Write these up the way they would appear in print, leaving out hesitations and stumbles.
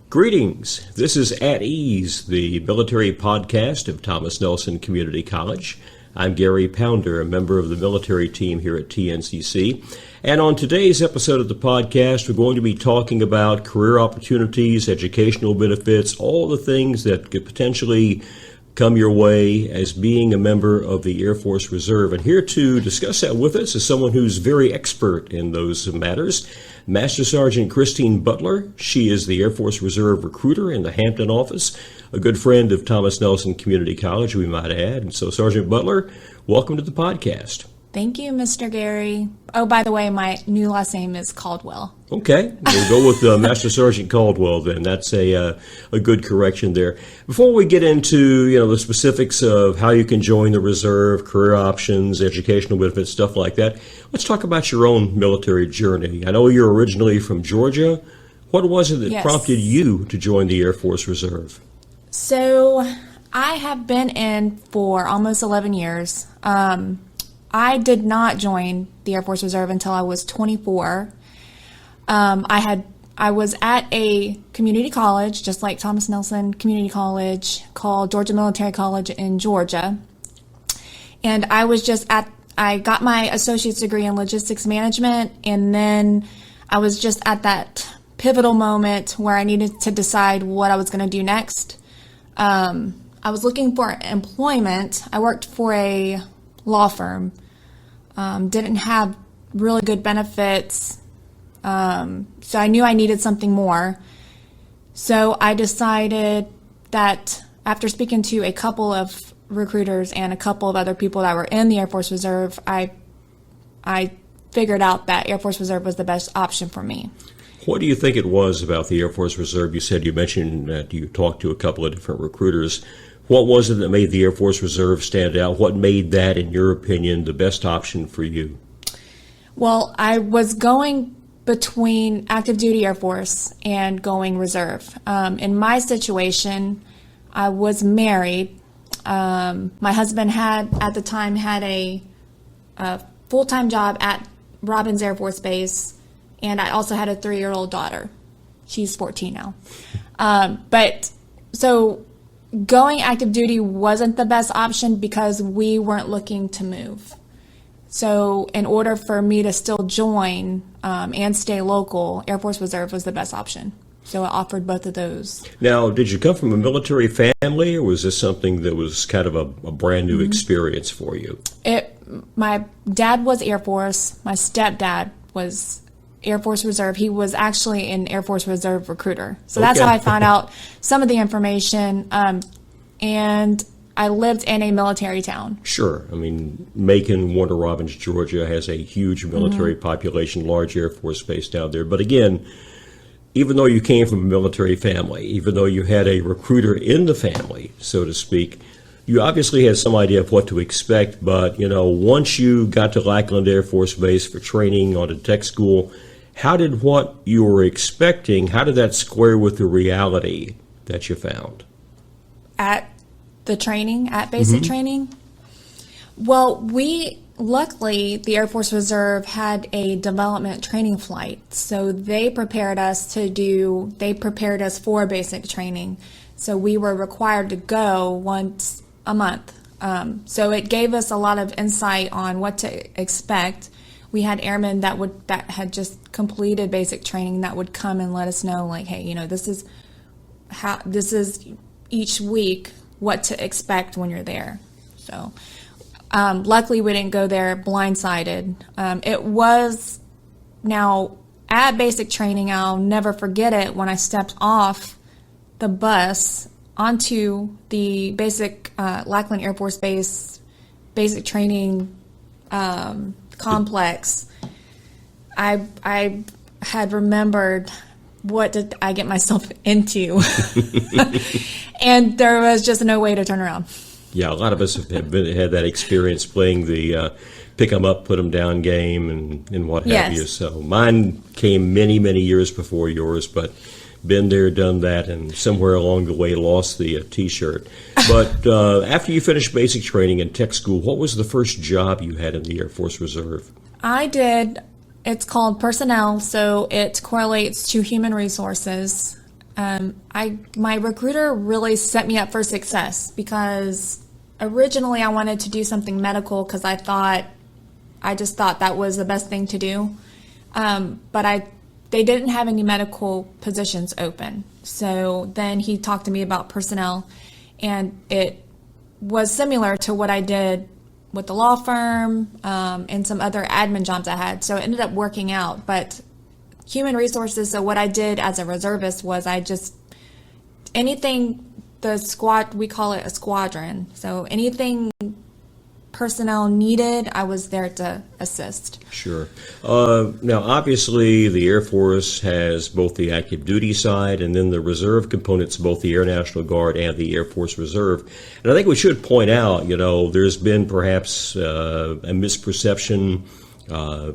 Greetings. This is At Ease, the military podcast of Thomas Nelson Community College. I'm Gary Pounder, a member of the military team here at TNCC. And on today's episode of the podcast, we're going to be talking about career opportunities, educational benefits, all the things that could potentially come your way as being a member of the Air Force Reserve. And here to discuss that with us is someone who's very expert in those matters, Master Sergeant Christine Butler. She is the Air Force Reserve recruiter in the Hampton office, a good friend of Thomas Nelson Community College, we might add. And so, Sergeant Butler, welcome to the podcast. Thank you, Mr. Gary. Oh, by the way, my new last name is Caldwell. Okay, we'll go with Master Sergeant Caldwell then. That's a good correction there. Before we get into the specifics of how you can join the reserve, career options, educational benefits, stuff like that, let's talk about your own military journey. I know you're originally from Georgia. What was it that prompted you to join the Air Force Reserve? So I have been in for almost 11 years. I did not join the Air Force Reserve until I was 24. I was at a community college, just like Thomas Nelson Community College, called Georgia Military College in Georgia. And I got my associate's degree in logistics management, and then I was just at that pivotal moment where I needed to decide what I was going to do next. I was looking for employment. I worked for a law firm, didn't have really good benefits, so I knew I needed something more. So I decided that after speaking to a couple of recruiters and a couple of other people that were in the Air Force Reserve, I figured out that Air Force Reserve was the best option for me. What do you think it was about the Air Force Reserve? You mentioned that you talked to a couple of different recruiters. What was it that made the Air Force Reserve stand out? What made that, in your opinion, the best option for you? Well, I was going between active duty Air Force and going reserve. In my situation, I was married. My husband at the time had a full-time job at Robins Air Force Base, and I also had a 3-year-old daughter. She's 14 now. So going active duty wasn't the best option because we weren't looking to move. So in order for me to still join and stay local, Air Force Reserve was the best option. So it offered both of those. Now, did you come from a military family, or was this something that was kind of a brand new experience for you? My dad was Air Force. My stepdad was Air Force Reserve. He was actually an Air Force Reserve recruiter. So that's how I found out some of the information. And I lived in a military town. Sure. I mean, Macon, Warner Robins, Georgia has a huge military population, large Air Force base down there. But again, even though you came from a military family, even though you had a recruiter in the family, so to speak, you obviously had some idea of what to expect. But, once you got to Lackland Air Force Base for training on a tech school, how did what you were expecting, how did that square with the reality that you found? At the training, at basic training? Well, luckily, the Air Force Reserve had a development training flight. So they prepared us for basic training. So we were required to go once a month. So it gave us a lot of insight on what to expect. We had airmen that had just completed basic training that would come and let us know, like, hey, this is each week what to expect when you're there. So luckily we didn't go there blindsided. It was now at basic training, I'll never forget it, when I stepped off the bus onto the basic Lackland Air Force Base basic training complex. I had remembered, what did I get myself into? And there was just no way to turn around. Yeah, a lot of us have had that experience playing the pick 'em up, put 'em down game and what have you. So mine came many, many years before yours, but been there, done that, and somewhere along the way lost the T-shirt. But after you finished basic training in tech school, what was the first job you had in the Air Force Reserve? I did. It's called personnel, so it correlates to human resources. My recruiter really set me up for success because originally I wanted to do something medical because I just thought that was the best thing to do. But they didn't have any medical positions open. So then he talked to me about personnel, and it was similar to what I did with the law firm and some other admin jobs I had. So it ended up working out. But human resources, so what I did as a reservist was anything we call it a squadron. So anything personnel needed, I was there to assist. Sure. Now, obviously, the Air Force has both the active duty side and then the reserve components, both the Air National Guard and the Air Force Reserve. And I think we should point out, there's been perhaps a misperception,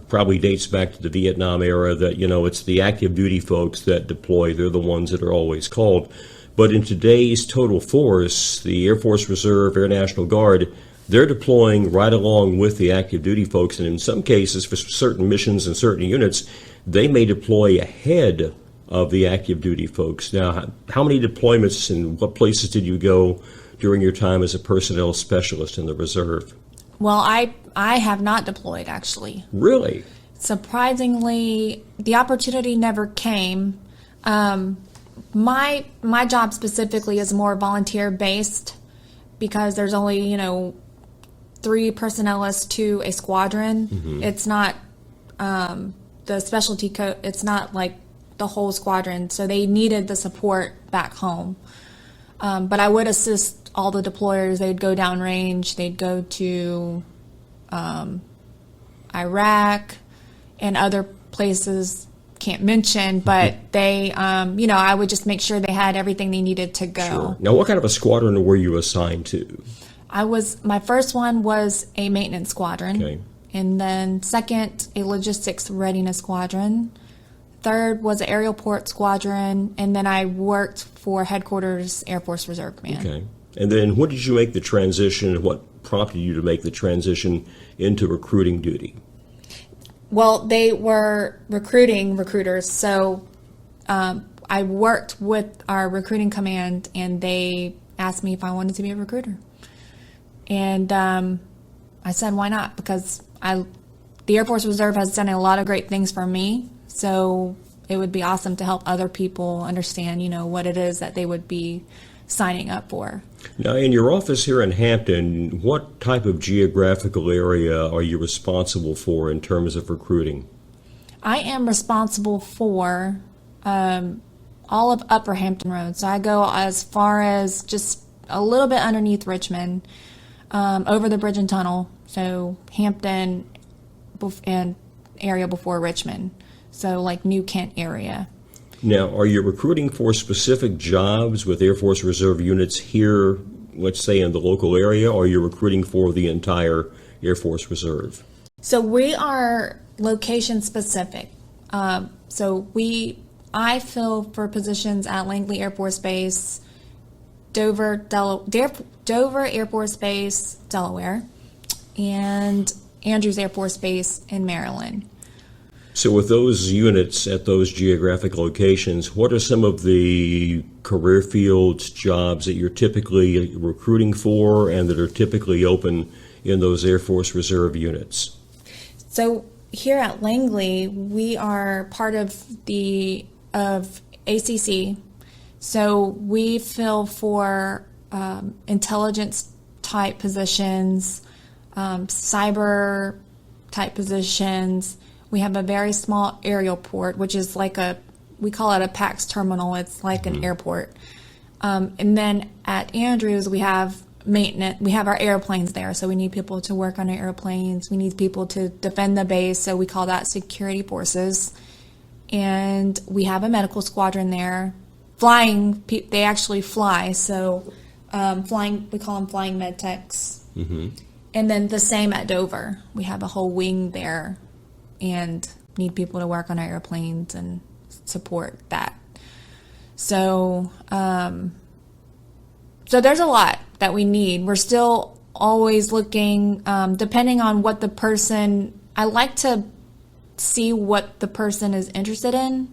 probably dates back to the Vietnam era, that, it's the active duty folks that deploy. They're the ones that are always called. But in today's total force, the Air Force Reserve, Air National Guard, they're deploying right along with the active duty folks, and in some cases, for certain missions and certain units, they may deploy ahead of the active duty folks. Now, how many deployments and what places did you go during your time as a personnel specialist in the reserve? Well, I have not deployed, actually. Really? Surprisingly, the opportunity never came. My job specifically is more volunteer-based because there's only, 3 personnelists to a squadron. Mm-hmm. It's not the specialty code. It's not like the whole squadron. So they needed the support back home. But I would assist all the deployers. They'd go downrange. They'd go to Iraq and other places. Can't mention, but they, I would just make sure they had everything they needed to go. Sure. Now, what kind of a squadron were you assigned to? My first one was a maintenance squadron. Okay. And then second, a logistics readiness squadron. Third was an aerial port squadron. And then I worked for headquarters Air Force Reserve Command. Okay. And then when did you make the transition? What prompted you to make the transition into recruiting duty? Well, they were recruiting recruiters. So I worked with our recruiting command, and they asked me if I wanted to be a recruiter. And I said, why not? Because the Air Force Reserve has done a lot of great things for me. So it would be awesome to help other people understand, what it is that they would be signing up for. Now, in your office here in Hampton, what type of geographical area are you responsible for in terms of recruiting? I am responsible for all of Upper Hampton Road. So I go as far as just a little bit underneath Richmond, over the bridge and tunnel. So Hampton and area before Richmond. So like New Kent area. Now, are you recruiting for specific jobs with Air Force Reserve units here, let's say in the local area, or are you recruiting for the entire Air Force Reserve? So we are location specific. I fill for positions at Langley Air Force Base, Dover Air Force Base, Delaware, and Andrews Air Force Base in Maryland. So with those units at those geographic locations, what are some of the career fields, jobs that you're typically recruiting for and that are typically open in those Air Force Reserve units? So here at Langley, we are part of ACC. So we fill for intelligence type positions, cyber type positions. We have a very small aerial port, which is like we call it a PAX terminal. It's like an airport. And then at Andrews, we have maintenance. We have our airplanes there, so we need people to work on our airplanes. We need people to defend the base, so we call that security forces. And we have a medical squadron there. Flying, they actually fly, so flying, we call them flying med techs. Mm-hmm. And then the same at Dover. We have a whole wing there and need people to work on our airplanes and support that. So, so there's a lot that we need. We're still always looking, depending on what the person, I like to see what the person is interested in.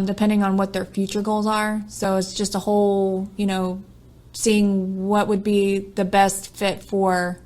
depending on what their future goals are. So it's just a whole, seeing what would be the best fit for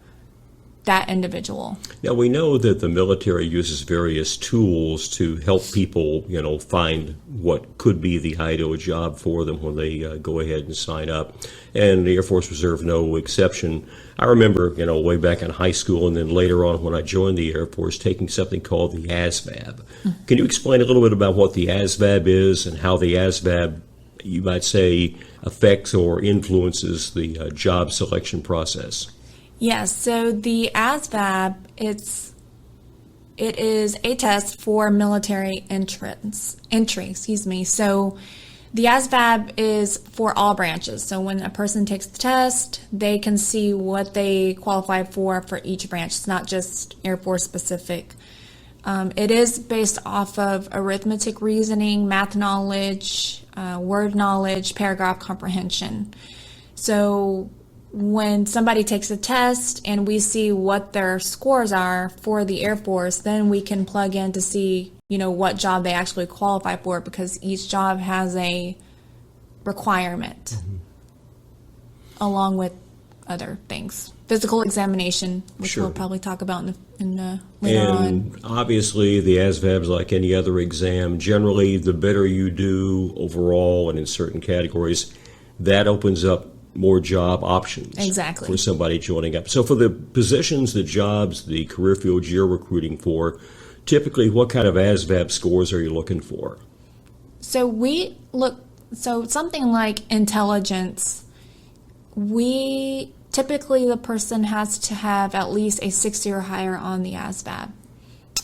that individual. Now, we know that the military uses various tools to help people, find what could be the ideal job for them when they go ahead and sign up. And the Air Force Reserve, no exception. I remember, way back in high school and then later on when I joined the Air Force, taking something called the Asvab. Can you explain a little bit about what the Asvab is and how the Asvab, you might say, affects or influences the job selection process? Yes, so the Asvab, it is a test for military entry. So the Asvab is for all branches. So when a person takes the test, they can see what they qualify for each branch. It's not just Air Force specific. It is based off of arithmetic reasoning, math knowledge, word knowledge, paragraph comprehension. So when somebody takes a test and we see what their scores are for the Air Force, then we can plug in to see, what job they actually qualify for, because each job has a requirement along with other things. Physical examination, which Sure. we'll probably talk about later on. And obviously, the ASVAB is like any other exam. Generally, the better you do overall and in certain categories, that opens up more job options Exactly. for somebody joining up. So for the positions, the jobs, the career fields you're recruiting for, typically what kind of ASVAB scores are you looking for? So something like intelligence, typically the person has to have at least a 60 or higher on the ASVAB.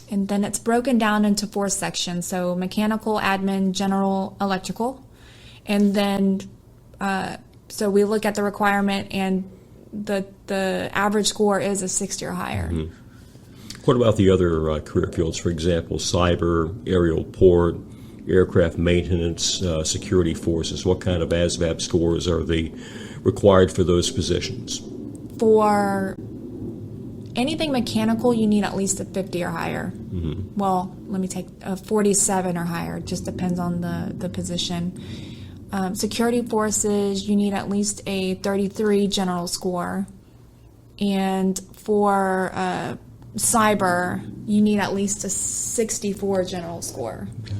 And then it's broken down into 4 sections. So mechanical, admin, general, electrical. And then, so we look at the requirement, and the average score is a 60 or higher. Mm-hmm. What about the other career fields, for example, cyber, aerial port, aircraft maintenance, security forces? What kind of ASVAB scores are they required for those positions? For anything mechanical, you need at least a 50 or higher. Mm-hmm. Well, let me take a 47 or higher. It just depends on the position. Security forces, you need at least a 33 general score. And for cyber, you need at least a 64 general score. Okay.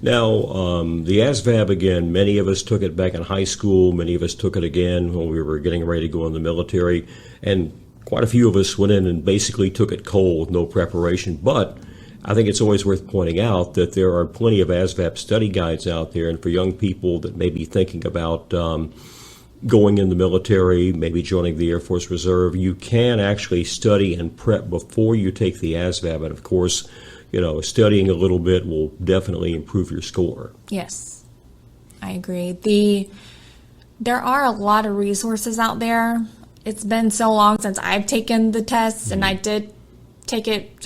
Now, the ASVAB, again, many of us took it back in high school. Many of us took it again when we were getting ready to go in the military. And quite a few of us went in and basically took it cold, no preparation. But I think it's always worth pointing out that there are plenty of ASVAB study guides out there. And for young people that may be thinking about going in the military, maybe joining the Air Force Reserve, you can actually study and prep before you take the ASVAB. And of course, studying a little bit will definitely improve your score. Yes, I agree. There are a lot of resources out there. It's been so long since I've taken the tests, and I did take it,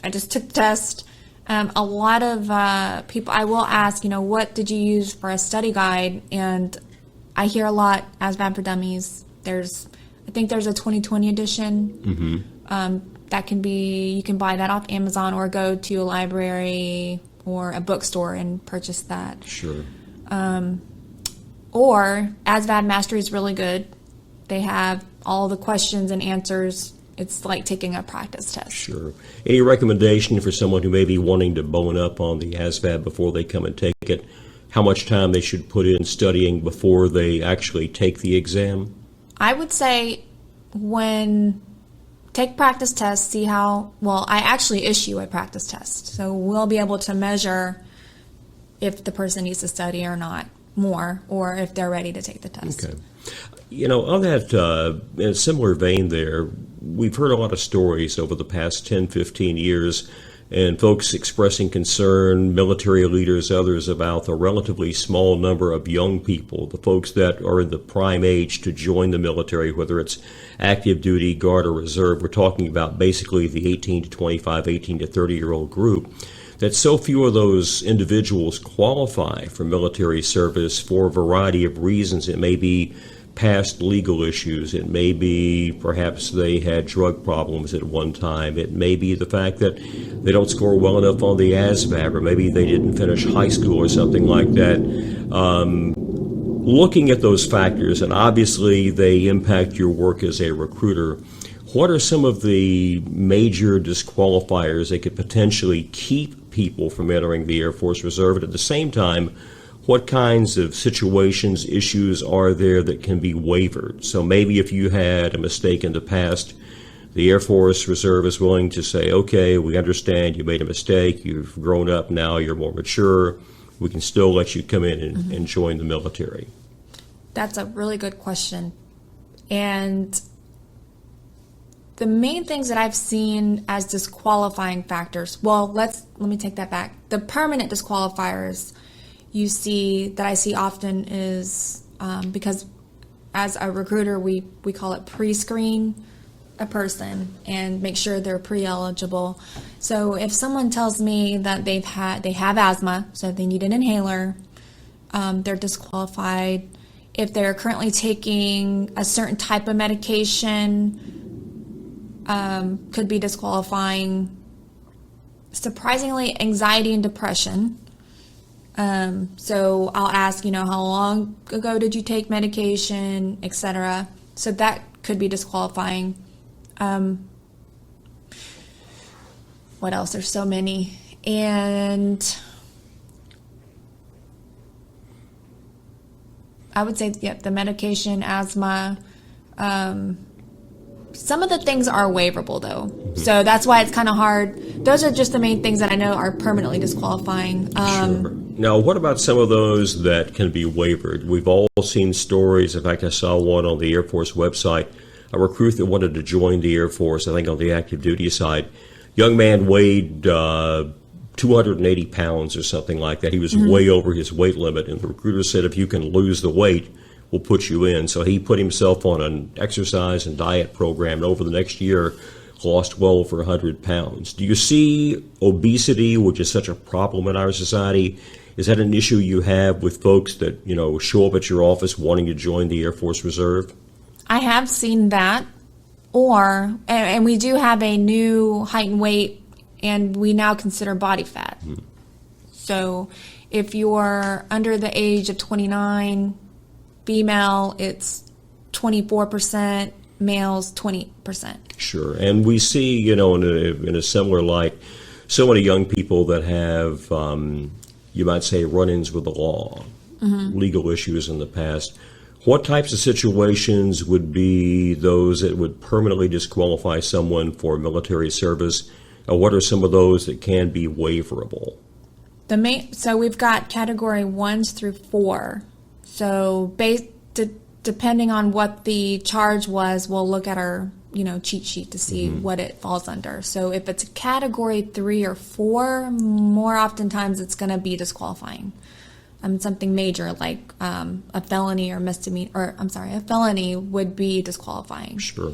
I just took the test. A lot of people, I will ask, what did you use for a study guide? And I hear a lot, ASVAB for Dummies. I think there's a 2020 edition. Mm-hmm. You can buy that off Amazon or go to a library or a bookstore and purchase that. Sure. Or ASVAB Mastery is really good. They have all the questions and answers. It's like taking a practice test. Sure. Any recommendation for someone who may be wanting to bone up on the ASVAB before they come and take it? How much time they should put in studying before they actually take the exam? I would say take practice tests, I actually issue a practice test. So we'll be able to measure if the person needs to study or not more, or if they're ready to take the test. Okay. On that, in a similar vein there, we've heard a lot of stories over the past 10, 15 years, and folks expressing concern, military leaders, others, about the relatively small number of young people, the folks that are in the prime age to join the military, whether it's active duty, guard, or reserve. We're talking about basically the 18 to 25, 18 to 30-year-old group, that so few of those individuals qualify for military service for a variety of reasons. It may be past legal issues. It may be perhaps they had drug problems at one time. It may be the fact that they don't score well enough on the Asvab, or maybe they didn't finish high school or something like that. Looking at those factors, and obviously they impact your work as a recruiter, what are some of the major disqualifiers that could potentially keep people from entering the Air Force Reserve? And at the same time, what kinds of situations, issues are there that can be wavered? So maybe if you had a mistake in the past, the Air Force Reserve is willing to say, okay, we understand you made a mistake, you've grown up now, you're more mature, we can still let you come in and join the military. That's a really good question. And the main things that I've seen as disqualifying factors, well, let me take that back. The permanent disqualifiers I see often is because as a recruiter, we call it pre-screen a person and make sure they're pre-eligible. So if someone tells me that they have asthma, so they need an inhaler, they're disqualified. If they're currently taking a certain type of medication, could be disqualifying. Surprisingly, anxiety and depression. So I'll ask, how long ago did you take medication, etc. So that could be disqualifying. What else? There's so many. And I would say, the medication, asthma. Some of the things are waiverable, though. Mm-hmm. So that's why it's kind of hard. Those are just the main things that I know are permanently disqualifying. Sure. Now, what about some of those that can be wavered? We've all seen stories. In fact, I saw one on the Air Force website, a recruit that wanted to join the Air Force, I think on the active duty side. Young man weighed 280 pounds or something like that. He was way over his weight limit, and the recruiter said, if you can lose the weight, we'll put you in. So he put himself on an exercise and diet program, and over the next year lost well over 100 pounds. Do you see obesity, which is such a problem in our society? Is that an issue you have with folks that, show up at your office wanting to join the Air Force Reserve? I have seen that. And we do have a new height and weight, and we now consider body fat. So if you're under the age of 29, female, it's 24%, males, 20%. Sure. And we see, in a similar light, so many young people that have, you might say, run-ins with the law, legal issues in the past. What types of situations would be those that would permanently disqualify someone for military service? What are some of those that can be waiverable? So we've got category 1s through 4. So depending on what the charge was, we'll look at our cheat sheet to see what it falls under. So if it's a category 3 or 4, more oftentimes it's going to be disqualifying. Something major like a felony or misdemeanor, a felony would be disqualifying. Sure.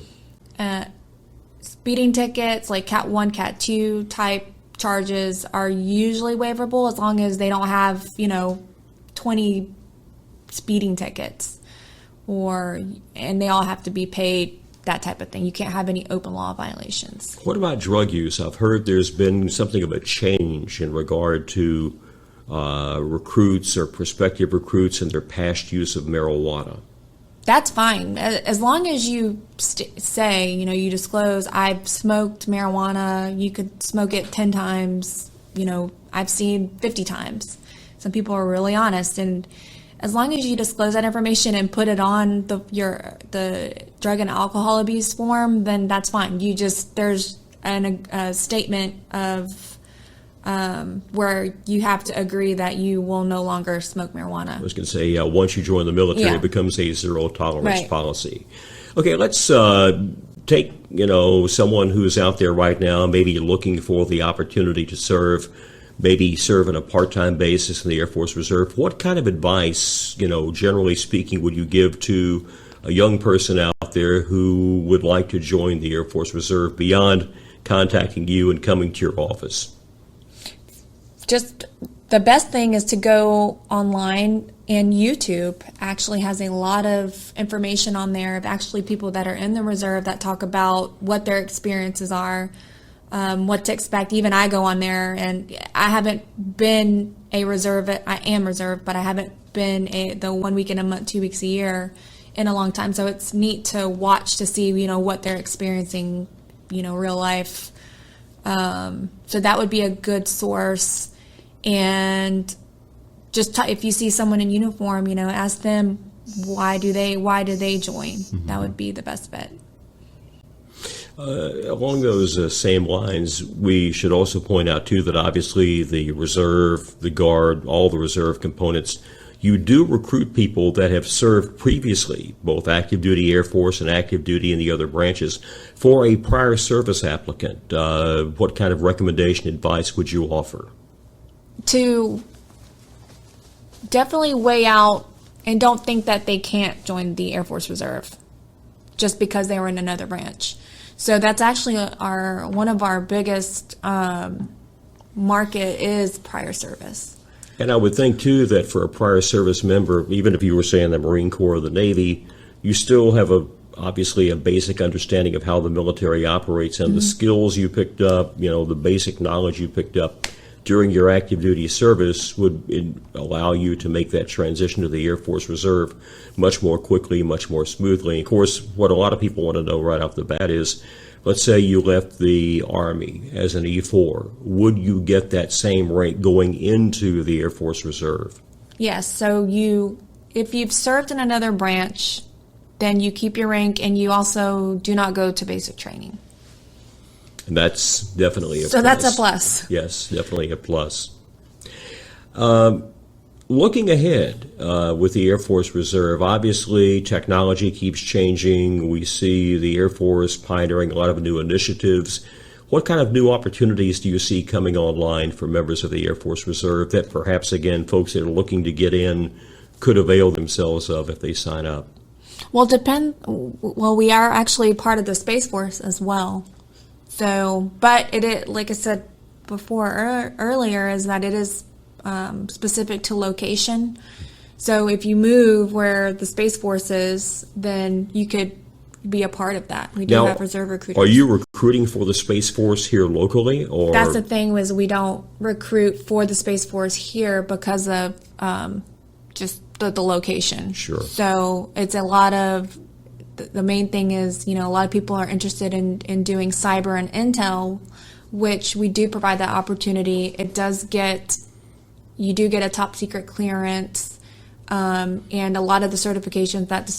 Speeding tickets, like Cat 1, Cat 2 type charges are usually waiverable as long as they don't have, 20 speeding tickets, and they all have to be paid, that type of thing. You can't have any open law violations. What about drug use? I've heard there's been something of a change in regard to recruits or prospective recruits and their past use of marijuana. That's fine. As long as you say, you disclose, I've smoked marijuana, you could smoke it 10 times, I've seen 50 times. Some people are really honest, and as long as you disclose that information and put it on the drug and alcohol abuse form, then that's fine. There's a statement of where you have to agree that you will no longer smoke marijuana. I was going to say, once you join the military, it becomes a zero tolerance policy. Okay, let's take, someone who's out there right now, maybe looking for the opportunity to serve, maybe serve on a part-time basis in the Air Force Reserve. What kind of advice, generally speaking, would you give to a young person out there who would like to join the Air Force Reserve beyond contacting you and coming to your office? Just the best thing is to go online And YouTube actually has a lot of information on there of actually people that are in the reserve that talk about what their experiences are, what to expect. Even I go on there, and I haven't been a reserve. I am reserve, but I haven't been the 1 week in a month, 2 weeks a year in a long time. So it's neat to watch to see, what they're experiencing, real life. So that would be a good source. And just if you see someone in uniform, ask them why do they join. Mm-hmm. That would be the best bet. Along those same lines, we should also point out too that obviously the reserve, the guard, all the reserve components, you do recruit people that have served previously, both active duty Air Force and active duty in the other branches, for a prior service applicant. What kind of recommendation, advice would you offer? To definitely weigh out and don't think that they can't join the Air Force Reserve just because they were in another branch. So that's actually one of our biggest market is prior service. And I would think, too, that for a prior service member, even if you were, say, in the Marine Corps or the Navy, you still have obviously a basic understanding of how the military operates and mm-hmm. the skills you picked up, the basic knowledge you picked up during your active duty service would allow you to make that transition to the Air Force Reserve much more quickly, much more smoothly. Of course, what a lot of people want to know right off the bat is, let's say you left the Army as an E4. Would you get that same rank going into the Air Force Reserve? Yes. So if you've served in another branch, then you keep your rank and you also do not go to basic training. And that's definitely a plus. So that's a plus. Yes, definitely a plus. Looking ahead with the Air Force Reserve, obviously technology keeps changing. We see the Air Force pioneering a lot of new initiatives. What kind of new opportunities do you see coming online for members of the Air Force Reserve that perhaps, again, folks that are looking to get in could avail themselves of if they sign up? Well, we are actually part of the Space Force as well. So, but it like I said before earlier, is that it is specific to location. So if you move where the Space Force is, then you could be a part of that. We do have reserve recruiters. Are you recruiting for the Space Force here locally? Or that's the thing, was we don't recruit for the Space Force here because of just the location. Sure. So it's a lot of, the main thing is, a lot of people are interested in doing cyber and intel, which we do provide that opportunity. You do get a top secret clearance, and a lot of the certifications that the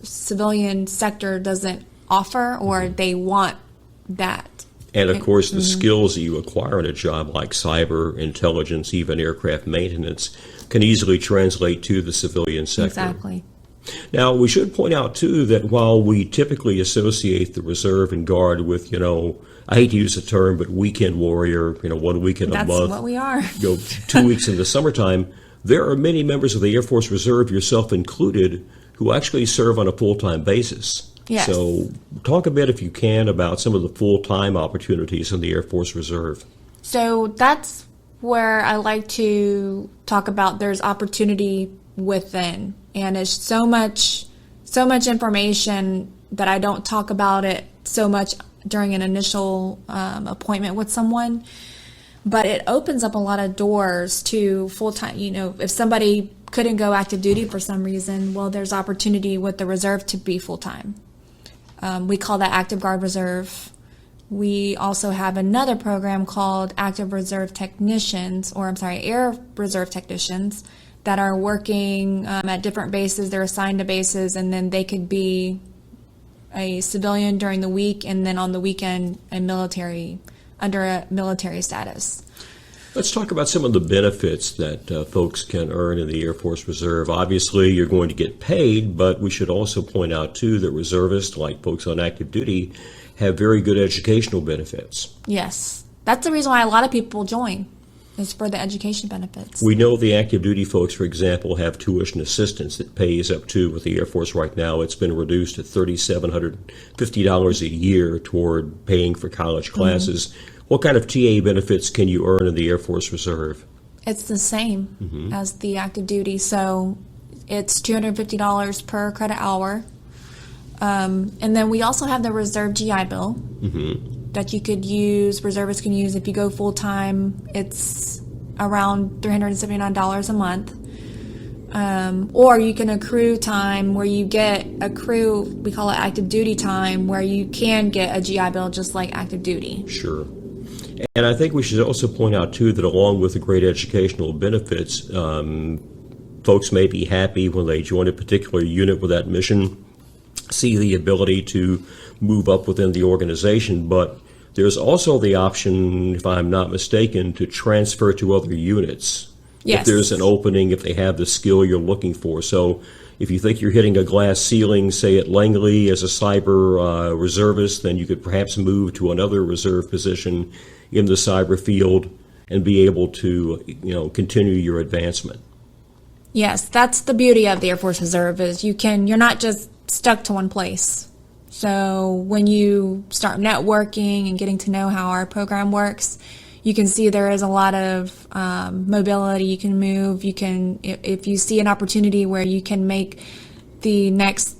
civilian sector doesn't offer, or they want that. And of course, the skills that you acquire in a job like cyber, intelligence, even aircraft maintenance can easily translate to the civilian sector. Exactly. Now, we should point out, too, that while we typically associate the reserve and guard with, I hate to use the term, but weekend warrior, 1 week in a month. That's what we are. 2 weeks in the summertime, there are many members of the Air Force Reserve, yourself included, who actually serve on a full-time basis. Yes. So talk a bit, if you can, about some of the full-time opportunities in the Air Force Reserve. So that's where I like to talk about there's opportunity within. And it's so much information that I don't talk about it so much during an initial appointment with someone. But it opens up a lot of doors to full-time. If somebody couldn't go active duty for some reason, well, there's opportunity with the reserve to be full-time. We call that Active Guard Reserve. We also have another program called Active Reserve Technicians, Air Reserve Technicians, that are working at different bases. They're assigned to bases, and then they could be a civilian during the week, and then on the weekend under a military status. Let's talk about some of the benefits that folks can earn in the Air Force Reserve. Obviously, you're going to get paid, but we should also point out, too, that reservists, like folks on active duty, have very good educational benefits. Yes. That's the reason why a lot of people join, is for the education benefits. We know the active duty folks, for example, have tuition assistance that pays up to, with the Air Force right now, it's been reduced to $3,750 a year toward paying for college classes. Mm-hmm. What kind of TA benefits can you earn in the Air Force Reserve? It's the same as the active duty, so it's $250 per credit hour. And then we also have the reserve GI Bill that you could use, reservists can use if you go full-time. It's around $379 a month. Or you can accrue time where you we call it active duty time, where you can get a GI Bill just like active duty. Sure. And I think we should also point out, too, that along with the great educational benefits, folks may be happy when they join a particular unit with that mission, see the ability to move up within the organization, but there's also the option, if I'm not mistaken, to transfer to other units. Yes. If there's an opening, if they have the skill you're looking for. So if you think you're hitting a glass ceiling, say at Langley as a cyber reservist, then you could perhaps move to another reserve position in the cyber field and be able to, continue your advancement. Yes, that's the beauty of the Air Force Reserve is you're not just stuck to one place. So when you start networking and getting to know how our program works, you can see there is a lot of mobility. You can move. You can, if you see an opportunity where you can make the next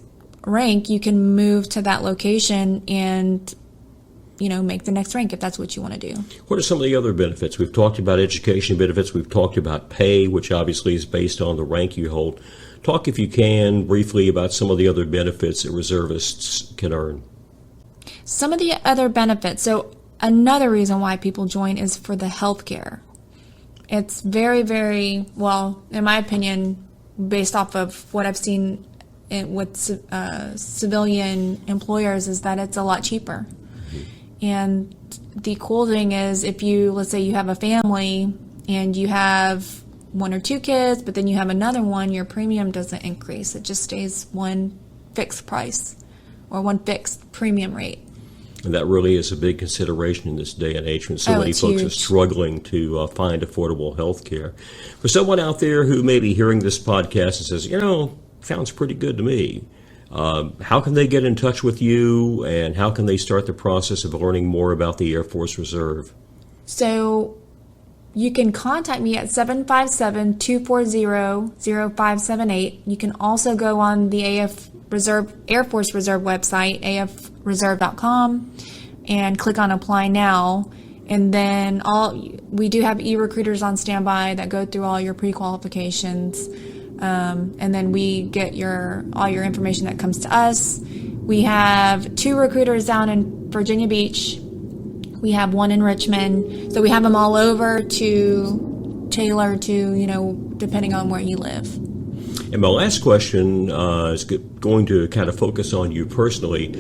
rank, you can move to that location and, make the next rank if that's what you want to do. What are some of the other benefits? We've talked about education benefits. We've talked about pay, which obviously is based on the rank you hold. Talk, if you can, briefly about some of the other benefits that reservists can earn. Some of the other benefits. So another reason why people join is for the health care. It's very, very, well, in my opinion, based off of what I've seen with civilian employers, is that it's a lot cheaper. And the cool thing is let's say you have a family and you have one or two kids, but then you have another one, your premium doesn't increase. It just stays one fixed price or one fixed premium rate. And that really is a big consideration in this day and age when so many folks are struggling to find affordable health care. For someone out there who may be hearing this podcast and says, sounds pretty good to me, how can they get in touch with you, and how can they start the process of learning more about the Air Force Reserve? So you can contact me at 757-240-0578. You can also go on the Air Force Reserve website, afreserve.com, and click on Apply Now. And then we do have e-recruiters on standby that go through all your pre-qualifications. And then we get all your information that comes to us. We have 2 recruiters down in Virginia Beach. We have 1 in Richmond. So we have them all over to tailor to, depending on where you live. And my last question is going to kind of focus on you personally.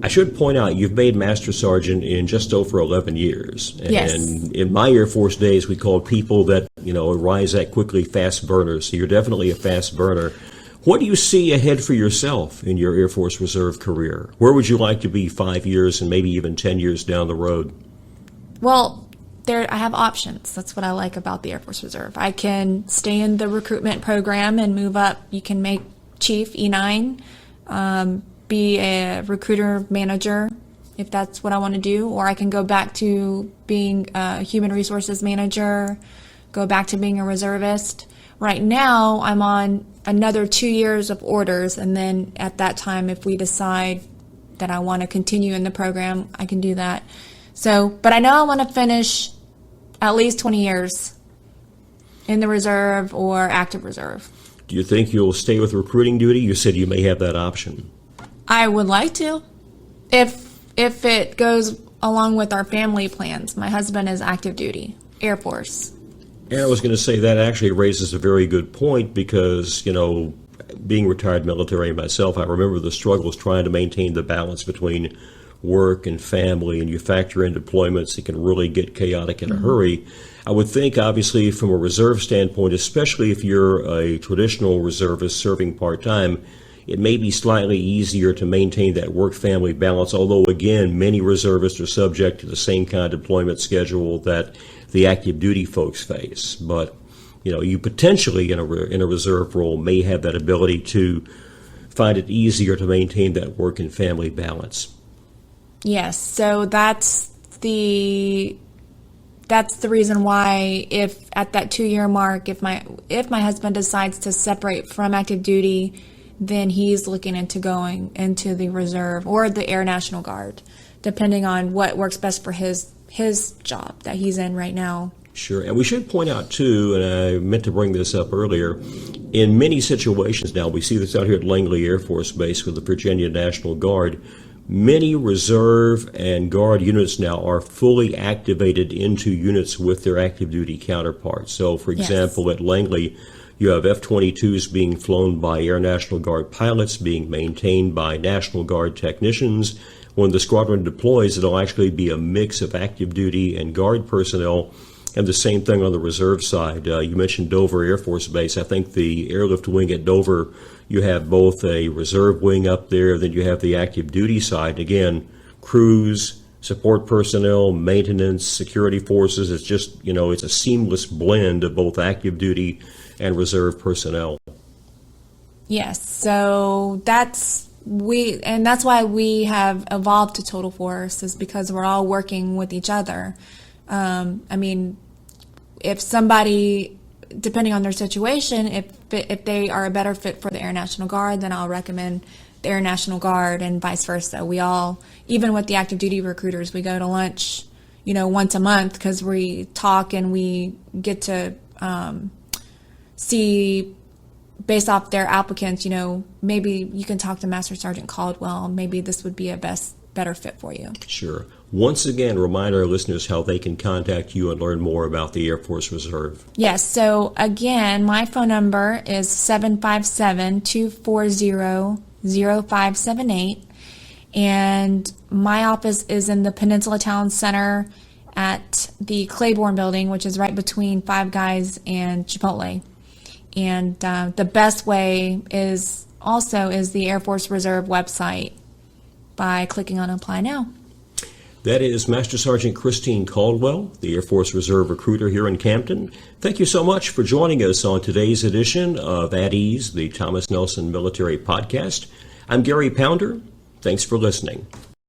I should point out you've made Master Sergeant in just over 11 years. Yes. And in my Air Force days, we called people that, rise that quickly fast burners. So you're definitely a fast burner. What do you see ahead for yourself in your Air Force Reserve career? Where would you like to be 5 years and maybe even 10 years down the road? Well, I have options. That's what I like about the Air Force Reserve. I can stay in the recruitment program and move up. You can make Chief E9, be a recruiter manager if that's what I want to do, or I can go back to being a human resources manager, go back to being a reservist. Right now, I'm on another 2 years of orders, and then at that time, if we decide that I want to continue in the program, I can do that. So, but I know I want to finish at least 20 years in the reserve or active reserve. Do you think you'll stay with recruiting duty? You said you may have that option. I would like to, if it goes along with our family plans. My husband is active duty, Air Force. And I was going to say that actually raises a very good point because, being retired military myself, I remember the struggles trying to maintain the balance between work and family, and you factor in deployments, it can really get chaotic in a hurry. I would think, obviously, from a reserve standpoint, especially if you're a traditional reservist serving part-time, it may be slightly easier to maintain that work-family balance, although, again, many reservists are subject to the same kind of deployment schedule that the active duty folks face. But, you potentially in a reserve role may have that ability to find it easier to maintain that work and family balance. Yes, so that's the that's the reason why, if at that 2-year mark, if my husband decides to separate from active duty, then he's looking into going into the reserve or the Air National Guard, depending on what works best for his job that he's in right now. Sure, and we should point out too, and I meant to bring this up earlier, in many situations now, we see this out here at Langley Air Force Base with the Virginia National Guard, many reserve and guard units now are fully activated into units with their active duty counterparts. So, for example, at Langley, you have F-22s being flown by Air National Guard pilots, being maintained by National Guard technicians. When the squadron deploys, it'll actually be a mix of active duty and guard personnel. And the same thing on the reserve side. You mentioned Dover Air Force Base. I think the airlift wing at Dover, you have both a reserve wing up there, then you have the active duty side. Again, crews, support personnel, maintenance, security forces. It's just, it's a seamless blend of both active duty and reserve personnel. Yes, so that's why we have evolved to Total Force, is because we're all working with each other. If somebody, depending on their situation, if they are a better fit for the Air National Guard, then I'll recommend the Air National Guard, and vice versa. We all, even with the active duty recruiters, we go to lunch, once a month, because we talk and we get to see, based off their applicants, maybe you can talk to Master Sergeant Caldwell. Maybe this would be a better fit for you. Sure. Once again, remind our listeners how they can contact you and learn more about the Air Force Reserve. Yes. So again, my phone number is 757-240-0578. And my office is in the Peninsula Town Center at the Claiborne building, which is right between Five Guys and Chipotle. And the best way is the Air Force Reserve website by clicking on Apply Now. That is Master Sergeant Christine Caldwell, the Air Force Reserve recruiter here in Campton. Thank you so much for joining us on today's edition of At Ease, the Thomas Nelson Military Podcast. I'm Gary Pounder. Thanks for listening.